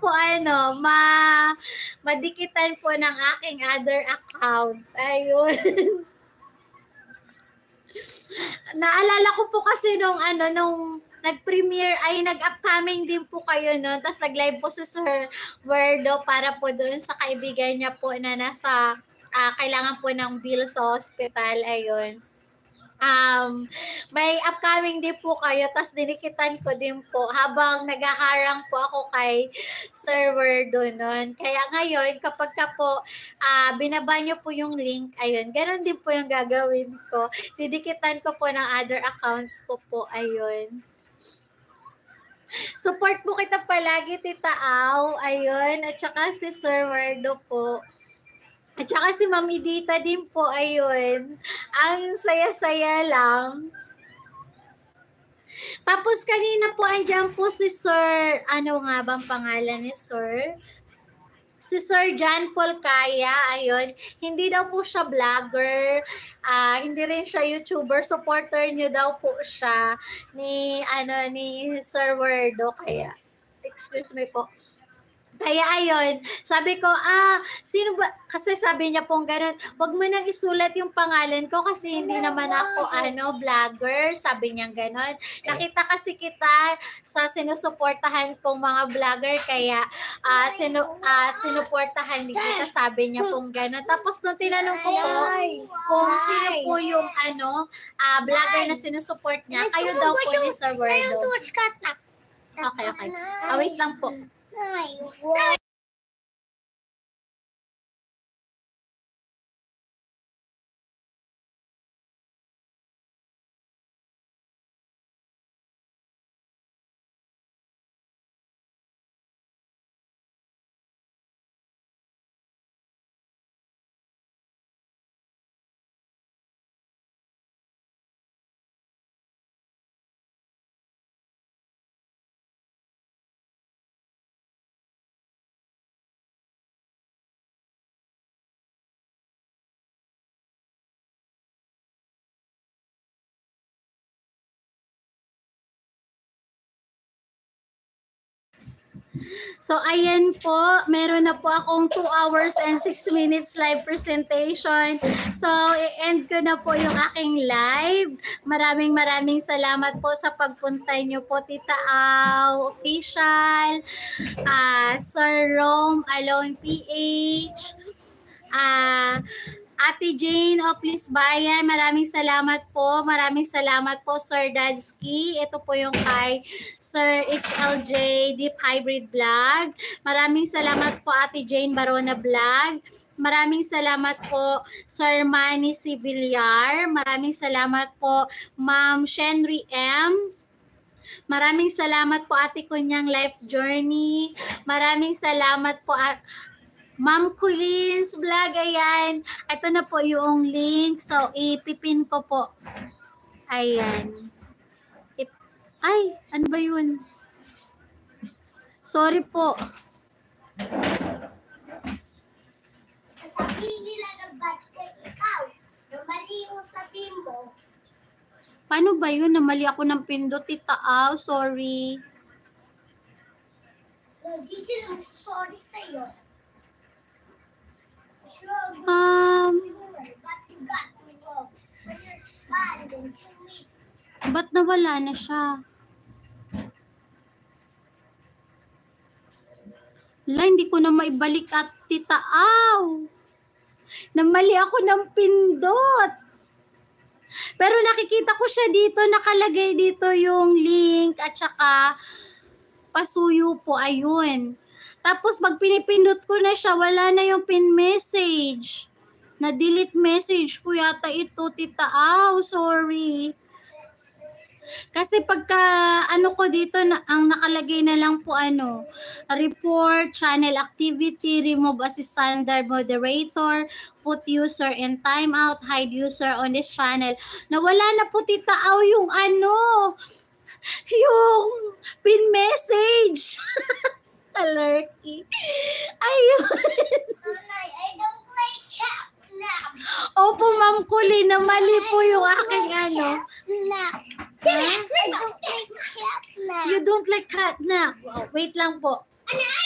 po madikitan po ng aking other account. Ayun. Naalala ko po kasi nung nag-premiere ay nag-upcoming din po kayo noon. Tapos nag-live po si Sir Werdo para po doon sa kaibigan niya po na nasa kailangan po ng bill sa hospital. Ayun. May upcoming din po kayo, tas dinikitan ko din po habang naghaharang po ako kay server doon. Kaya ngayon, kapag ka po binaba nyo po yung link, ayun, ganun din po yung gagawin ko. Didikitan ko po ng other accounts ko po, ayun. Support po kita palagi, Tita Au, ayun, at saka si Sir Werdo po. At saka si Ma'am Edita din po, ayun. Ang saya-saya lang. Tapos kanina po, andyan po si Sir, ano nga bang pangalan ni Sir? Si Sir John Paul Kaya, ayun. Hindi daw po siya vlogger, hindi rin siya YouTuber. Supporter niyo daw po siya ni Sir Werdo. Kaya, excuse me po. Kaya ayun, sabi ko, sino ba, kasi sabi niya pong gano'n, wag mo nang isulat yung pangalan ko kasi hindi naman ako, vlogger, sabi niya gano'n. Nakita kasi kita sa sinusuportahan kong mga vlogger, kaya sinuportahan ni kita, sabi niya pong gano'n. Tapos nung tinanong ko po, kung sino po yung, vlogger na sinusuport niya, kayo daw po ni Sir Werdo. Okay. Wait lang po. So, ayan po, meron na po akong 2 hours and 6 minutes live presentation. So, i-end ko na po yung aking live. Maraming salamat po sa pagpunta nyo po, Tita Au Official, Sir Rome Alone PH, Ate Jane of Lisbayan, maraming salamat po. Maraming salamat po, Sir Dadsky. Ito po yung kay Sir HLJ Deep Hybrid Vlog. Maraming salamat po, Ate Jane Barona Vlog. Maraming salamat po, Sir Manny Civillar. Maraming salamat po, Ma'am Shenry M. Maraming salamat po, Ate Kunyang Life Journey. Maraming salamat po, Ma'am Colin's Vlog, ayan. Ito na po yung link. So, ipipin ko po. Ayan. Ay, ano ba yun? Sorry po. Sasabihin nila na bad ka ikaw. Na mali yung sabihin mo. Paano ba yun? Namali ako ng pindot, Tita Au. Sorry. Hindi sila magsasorry sa'yo. Ba't nawala na siya? Hindi ko na maibalik at Tita Au. Namali ako ng pindot. Pero nakikita ko siya dito, nakalagay dito yung link at saka pasuyo po, ayun. Tapos pag pinipindot ko na siya, wala na yung pin message. Na-delete message ko yata ito, Tita Au, sorry. Kasi pagka ko dito, ang nakalagay na lang po report, channel activity, remove as standard moderator, put user in timeout, hide user on this channel. Nawala na po, Tita Au, yung yung pin message. Alerky. Ayun. Nanay, I don't like Chapnap. Opo, Ma'am Kulin, na mali po yung aking Chapnap. I don't like Chapnap. You don't like catnap. Wow, wait lang po. Ano, I